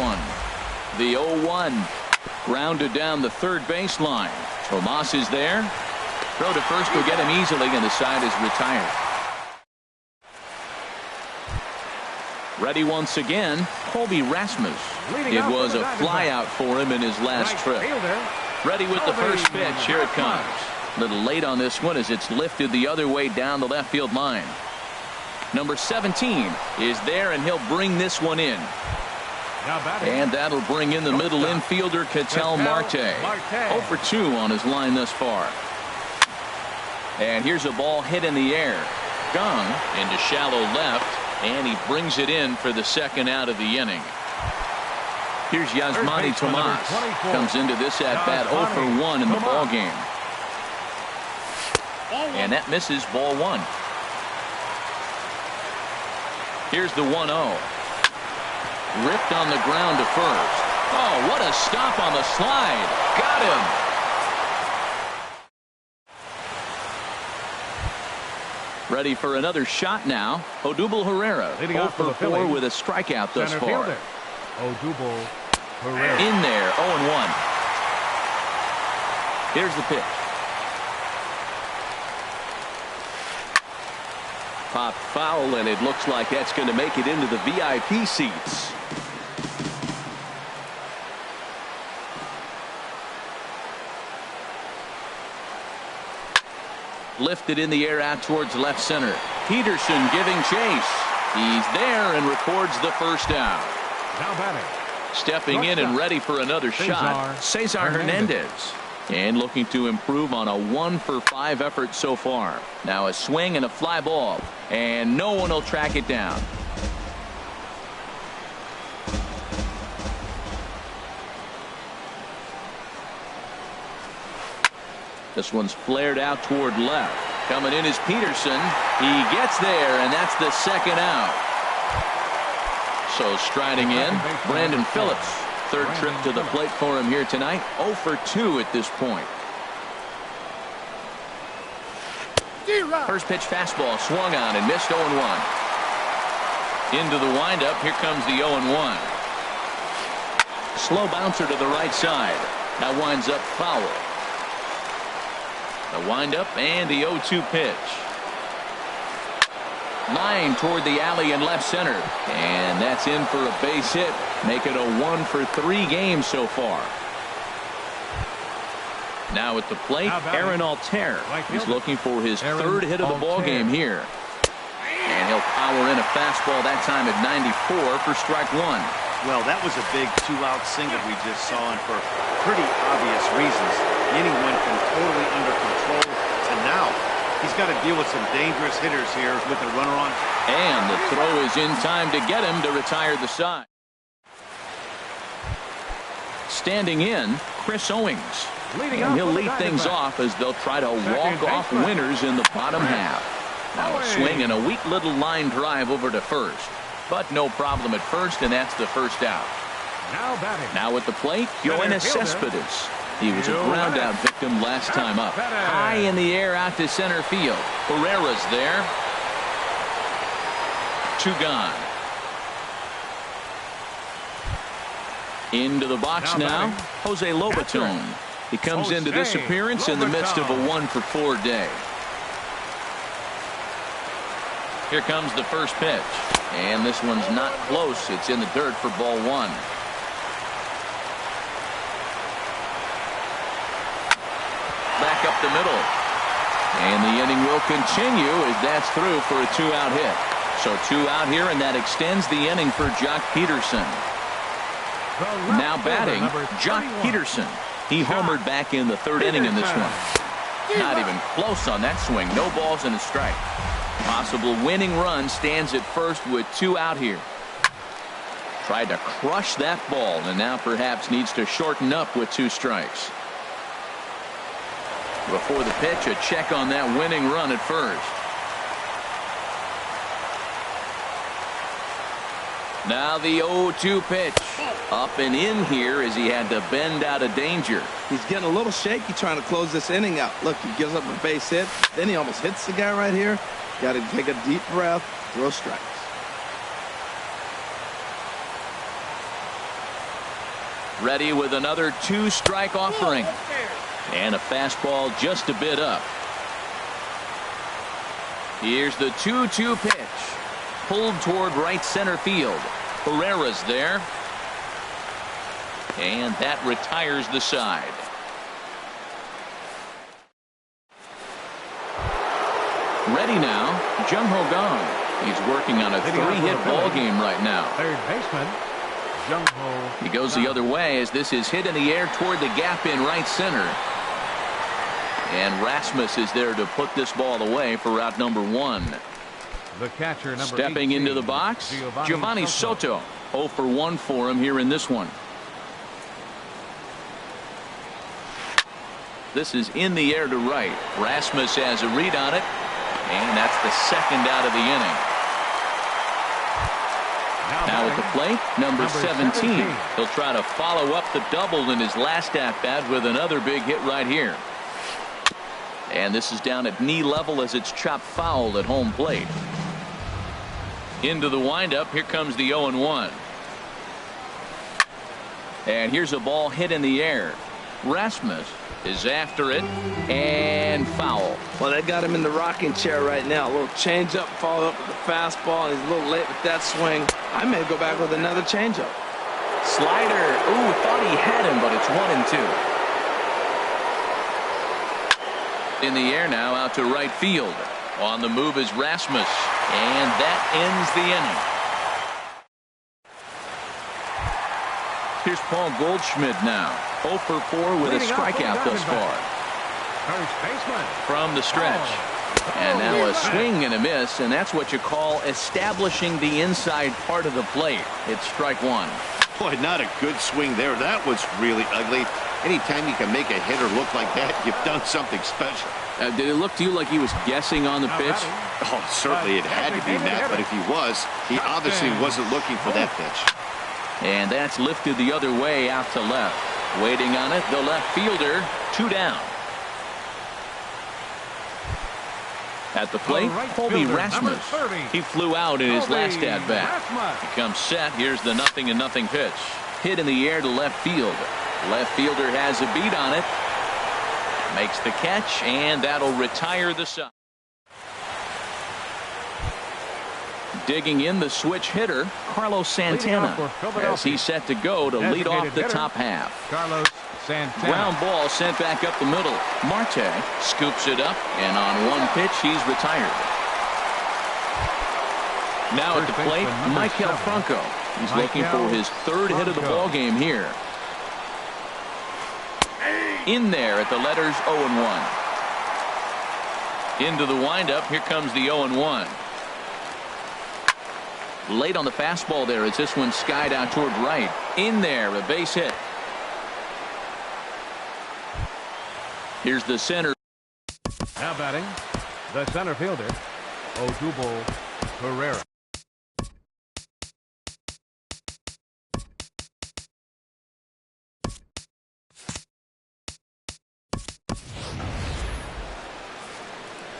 The 0-1 grounded down the third baseline. Tomas is there. Throw to first will get him easily, and the side is retired. Ready once again, Colby Rasmus. It was a flyout for him in his last trip. Ready with the first pitch. Here it comes. A little late on this one as it's lifted the other way down the left field line. Number 17 is there, and he'll bring this one in. And that'll bring in the middle infielder, Ketel Marte. 0 for 2 on his line thus far. And here's a ball hit in the air. Gone into shallow left, and he brings it in for the second out of the inning. Here's Yasmani Tomas. Comes into this at-bat 0 for 1 in the ball game. And that misses. Ball 1. Here's the 1-0. Ripped on the ground to first. Oh, what a stop on the slide. Got him. Ready for another shot now. Odubel Herrera, 0 for 4 with a strikeout thus far. Odubel Herrera. In there, 0-1. Here's the pitch. Pop foul, and it looks like that's going to make it into the VIP seats. Lifted in the air out towards left center. Peterson giving chase. He's there and records the first down. Now batting. Stepping in and ready for another shot, Cesar Hernandez. And looking to improve on a 1 for 5 effort so far. Now a swing and a fly ball, and no one will track it down. This one's flared out toward left. Coming in is Peterson. He gets there, and that's the second out. So striding in, Brandon Phillips. Third trip to the plate for him here tonight. 0 for 2 at this point. First pitch fastball swung on and missed 0-1. Into the windup. Here comes the 0-1. Slow bouncer to the right side. That winds up foul. The windup and the 0-2 pitch. Line toward the alley in left center. And that's in for a base hit. Make it a 1 for 3 game so far. Now at the plate, Aaron Altair. He's looking for his third hit of the ball game here. And he'll power in a fastball that time at 94 for strike 1. Well, that was a big 2-out single we just saw, and for pretty obvious reasons. The inning went from totally under control to now he's got to deal with some dangerous hitters here with a runner on. And the throw is in time to get him to retire the side. Standing in, Chris Owings. And he'll lead things off as they'll try to walk off winners in the bottom half. Now a swing and a weak little line drive over to first. But no problem at first, and that's the first out. Now at the plate, Yoenis Cespedes. He was a ground out victim last time up. High in the air out to center field. Herrera's there. 2 gone. Into the box now, Jose Lobaton. He comes into this appearance in the midst of a 1 for 4 day. Here comes the first pitch. And this one's not close. It's in the dirt for ball 1. Back up the middle. And the inning will continue as that's through for a 2-out hit. So 2 out here, and that extends the inning for Jock Peterson. Now batting, Jock Peterson. He homered back in the 3rd inning in this one. Not even close on that swing. No balls and a strike. Possible winning run stands at first with 2 out here. Tried to crush that ball, and now perhaps needs to shorten up with 2 strikes. Before the pitch, a check on that winning run at first. Now the 0-2 pitch. Up and in here as he had to bend out of danger. He's getting a little shaky trying to close this inning out. Look, he gives up a base hit. Then he almost hits the guy right here. Got to take a deep breath, throw strikes. Ready with another 2-strike offering. And a fastball just a bit up. Here's the 2-2 pitch. Pulled toward right center field. Herrera's there. And that retires the side. Ready now, Jung-Ho Kang. He's working on a 3-hit ball game right now. Third baseman, Jung-Ho. He goes the other way as this is hit in the air toward the gap in right center. And Rasmus is there to put this ball away for out number 1. The catcher, number Stepping 18, into the box, Giovanni Soto. 0 for 1 for him here in this one. This is in the air to right. Rasmus has a read on it. And that's the second out of the inning. Now at the plate, number 17. He'll try to follow up the double in his last at-bat with another big hit right here. And this is down at knee level as it's chopped foul at home plate. Into the windup. Here comes the 0-1. And here's a ball hit in the air. Rasmus is after it, and foul. Well, they got him in the rocking chair right now. A little changeup, followed up with the fastball, and he's a little late with that swing. I may go back with another changeup. Slider. Ooh, thought he had him, but it's 1-2. In the air now, out to right field. On the move is Rasmus, and that ends the inning. Here's Paul Goldschmidt now. 0 for 4 with a strikeout thus far. From the stretch. And now a swing and a miss, and that's what you call establishing the inside part of the plate. It's strike 1. Boy, not a good swing there. That was really ugly. Anytime you can make a hitter look like that, you've done something special. Did it look to you like he was guessing on the pitch? Oh, certainly it had to be, Matt, but if he was, he obviously wasn't looking for that pitch. And that's lifted the other way out to left. Waiting on it, the left fielder, 2 down. At the plate, Colby Rasmus. He flew out in his last at-bat. He comes set. Here's the 0-0 pitch. Hit in the air to left field. Left fielder has a beat on it. Makes the catch, and that'll retire the side. Digging in the switch hitter, Carlos Santana, as he's set to go to lead off the top half. Carlos Santana. Ground ball sent back up the middle. Marte scoops it up, and on one pitch, he's retired. Now at the plate, Maikel Franco. He's looking for his 3rd hit of the ball game here. In there at the letters 0-1. Into the windup. Here comes the 0-1. Late on the fastball there as this one skied out toward right. In there, a base hit. Here's the center. Now batting, the center fielder, Odubel Herrera.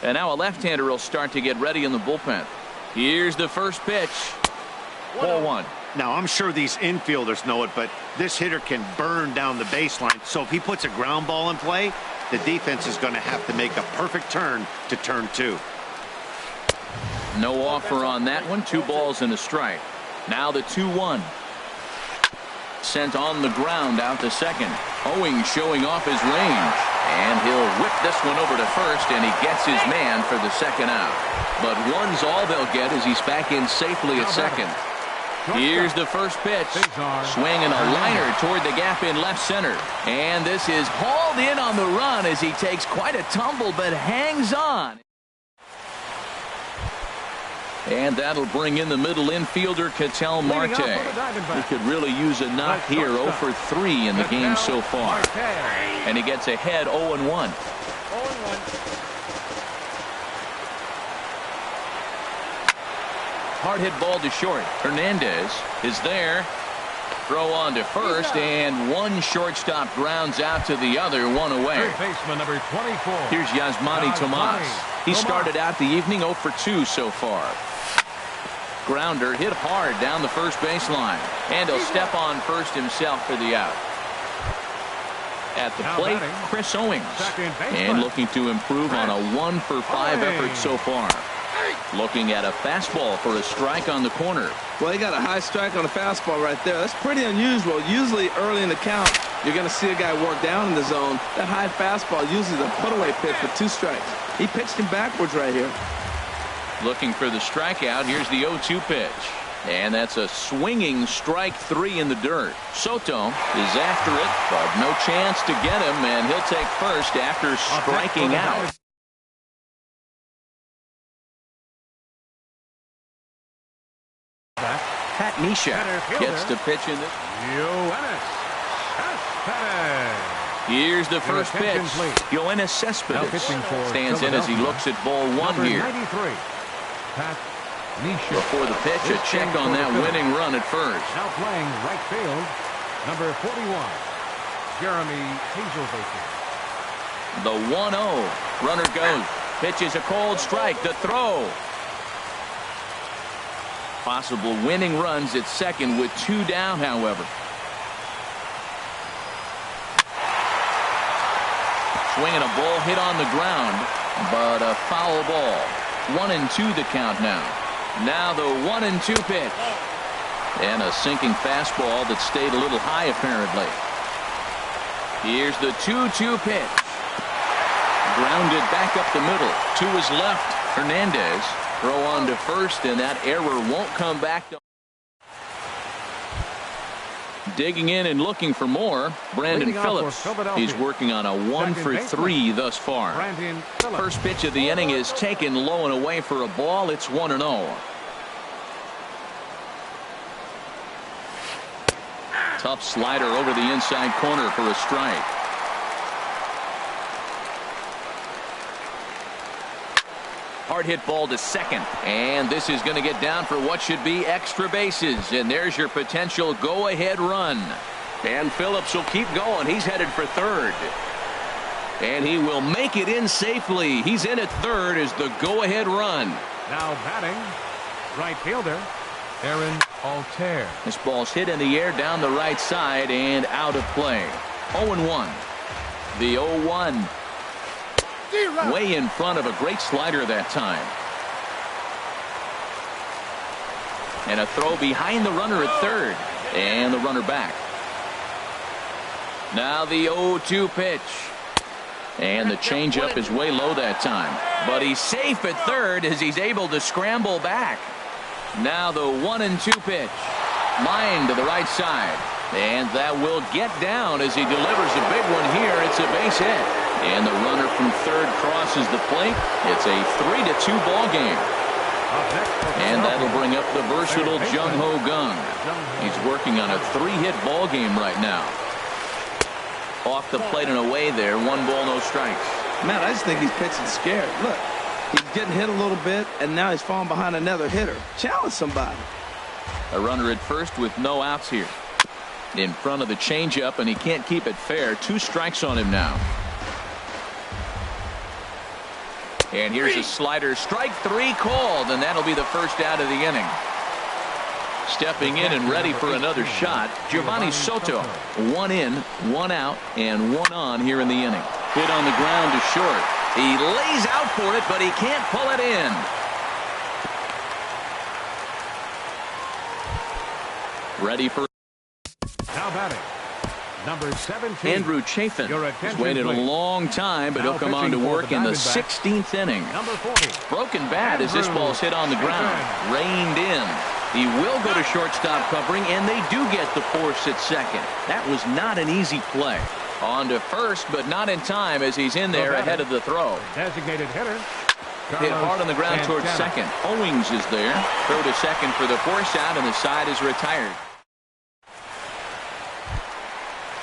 And now a left-hander will start to get ready in the bullpen. Here's the first pitch. Ball 1. Now, I'm sure these infielders know it, but this hitter can burn down the baseline. So if he puts a ground ball in play, the defense is going to have to make a perfect turn to turn 2. No offer on that one. 2 balls and a strike. Now the 2-1. Sent on the ground out to second. Owings showing off his range. And he'll whip this one over to first, and he gets his man for the second out. But 1's all they'll get as he's back in safely at second. Here's the first pitch. Swinging a liner toward the gap in left center. And this is hauled in on the run as he takes quite a tumble but hangs on. And that'll bring in the middle infielder, Ketel Marte. He could really use a knock here. 0 for 3 in the game so far. And he gets ahead 0-1. Hard hit ball to short. Hernandez is there. Throw on to first, and one shortstop grounds out to the other, 1 away. Baseman number 24. Here's Yasmani Tomas. He started out the evening 0 for 2 so far. Grounder hit hard down the first baseline, and he'll step on first himself for the out. At the plate, Chris Owings, and looking to improve on a 1 for 5 effort so far. Looking at a fastball for a strike on the corner. Well, he got a high strike on the fastball right there. That's pretty unusual. Usually early in the count, you're going to see a guy work down in the zone. That high fastball usually is a put-away pitch for 2 strikes. He pitched him backwards right here. Looking for the strikeout. Here's the 0-2 pitch. And that's a swinging strike 3 in the dirt. Soto is after it, but no chance to get him, and he'll take first after striking out. Pat Neshek gets to pitch in this. Here's the first pitch. Yoenis Cespedes stands in as he looks at ball 1 here. Before the pitch, a check on that winning run at first. Now playing right field, number 41, Jeremy Hazelbaker. The 1-0. Runner goes. Pitches a cold strike. The throw. Possible winning runs at second with 2 down, however. Swinging a ball hit on the ground, but a foul ball. 1-2 the count now. Now the 1-2 pitch. And a sinking fastball that stayed a little high apparently. Here's the 2-2 pitch. Grounded back up the middle. To his left. Hernandez. Throw on to first, and that error won't come back. Digging in and looking for more, Brandon Phillips. He's working on a 1 for 3 thus far. First pitch of the inning is taken low and away for a ball. It's 1-0. Tough slider over the inside corner for a strike. hard hit ball to second. And this is going to get down for what should be extra bases. And there's your potential go-ahead run. And Phillips will keep going. He's headed for third. And he will make it in safely. He's in at third as the go-ahead run. Now batting, right fielder, Aaron Altair. This ball's hit in the air down the right side and out of play. 0-1. The 0-1. Way in front of a great slider that time. And a throw behind the runner at third. And the runner back. Now the 0-2 pitch. And the changeup is way low that time. But he's safe at third as he's able to scramble back. Now the 1-2 pitch. Line to the right side. And that will get down as he delivers a big one here. It's a base hit. And the runner from third crosses the plate. It's a 3-2 ball game. And that'll bring up the versatile Jung-Ho Kang. He's working on a 3-hit ball game right now. Off the plate and away there. 1 ball, no strikes. Man, I just think he's pitching scared. Look, he's getting hit a little bit, and now he's falling behind another hitter. Challenge somebody. A runner at first with no outs here. In front of the changeup, and he can't keep it fair. 2 strikes on him now. And here's a slider. Strike 3 called, and that'll be the first out of the inning. Stepping in and ready for another shot, Giovanni Soto. 1 in, 1 out, and 1 on here in the inning. Hit on the ground to short. He lays out for it, but he can't pull it in. Ready for now batting, number 17. Andrew Chafin has waited a long time, but he'll come on to work in the 16th inning. Number 40. Broken bat as this ball's hit on the ground. Reined in. He will go to shortstop covering, and they do get the force at second. That was not an easy play. On to first, but not in time as he's in there ahead of the throw. Designated hitter. Hit hard on the ground towards second. Owings is there. Throw to second for the force out, and the side is retired.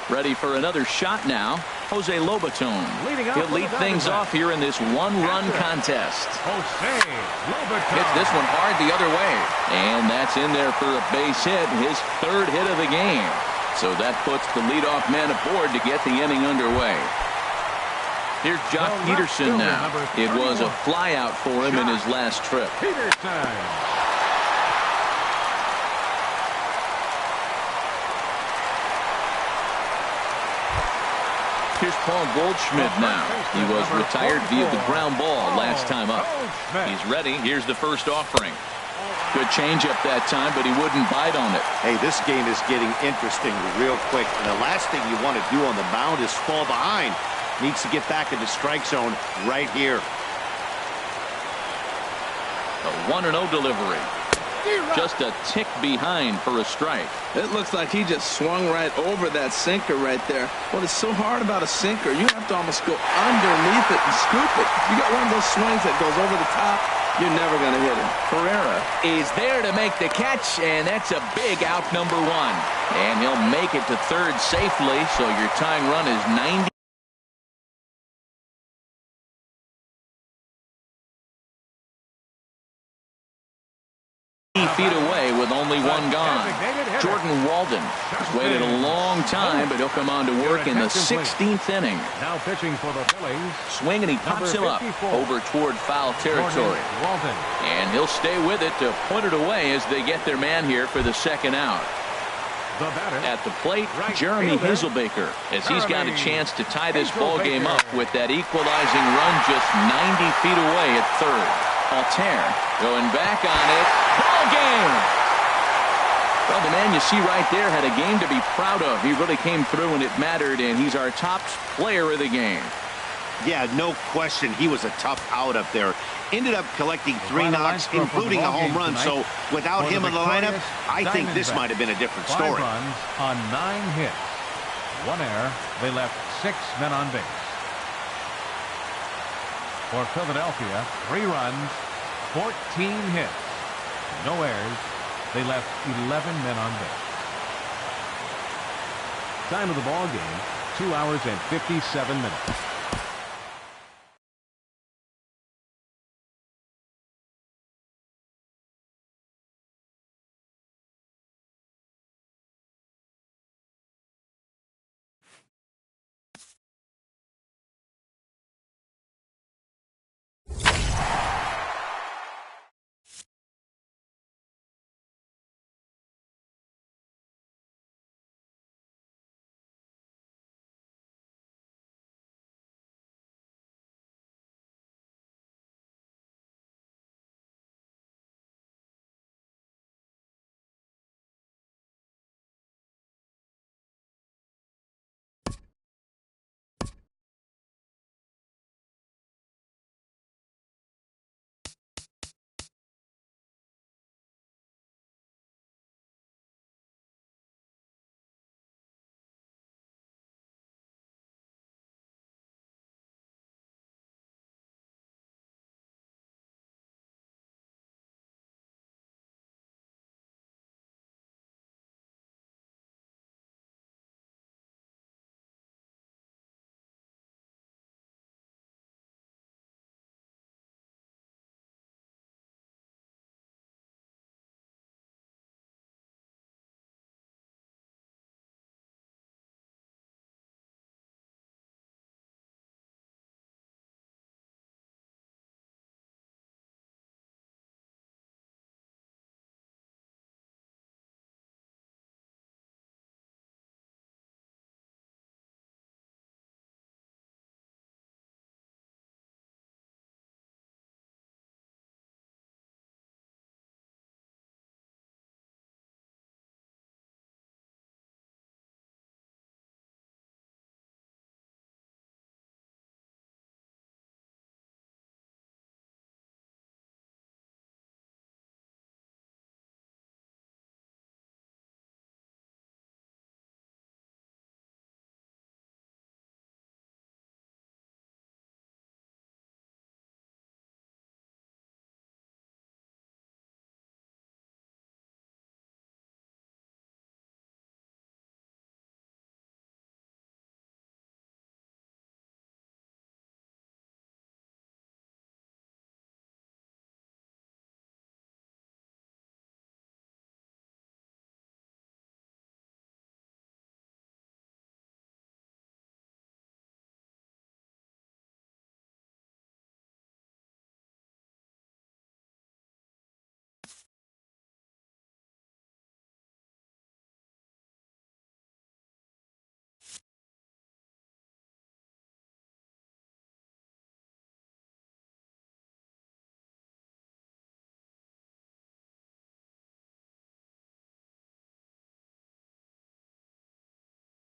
Ready for another shot now. Jose Lobaton. He'll lead things off here in this 1-run contest. Jose Lobaton. Hits this one hard the other way. And that's in there for a base hit. His 3rd hit of the game. So that puts the leadoff man aboard to get the inning underway. Here's Jock Peterson now. It was a flyout for him in his last trip. Peterson. Here's Paul Goldschmidt now. He was retired via the ground ball last time up. He's ready. Here's the first offering. Good changeup that time, but he wouldn't bite on it. Hey, this game is getting interesting real quick. And the last thing you want to do on the mound is fall behind. Needs to get back in the strike zone right here. A 1-0 delivery. Just a tick behind for a strike. It looks like he just swung right over that sinker right there. What is so hard about a sinker, you have to almost go underneath it and scoop it. You got one of those swings that goes over the top, you're never going to hit him. Pereira is there to make the catch, and that's a big out number 1. And he'll make it to third safely, so your tying run is 90. Feet away with only 1 gone. Jordan Walden has waited a long time, but he'll come on to work in the 16th inning. Now pitching for the Phillies. Swing, and he pops him up over toward foul territory. And he'll stay with it to point it away as they get their man here for the 2nd out. At the plate, Jeremy Hazelbaker, as he's got a chance to tie this ball game up with that equalizing run just 90 feet away at third. Altair going back on it. Ball game. Well, the man you see right there had a game to be proud of. He really came through and it mattered, and he's our top player of the game. Yeah, no question. He was a tough out up there. Ended up collecting 3 knocks, including a home run. So without him in the lineup, I think this might have been a different story. 5 runs on 9 hits. 1 error. They left 6 men on base. For Philadelphia, 3 runs, 14 hits, no errors. They left 11 men on base. Time of the ball game, 2 hours and 57 minutes.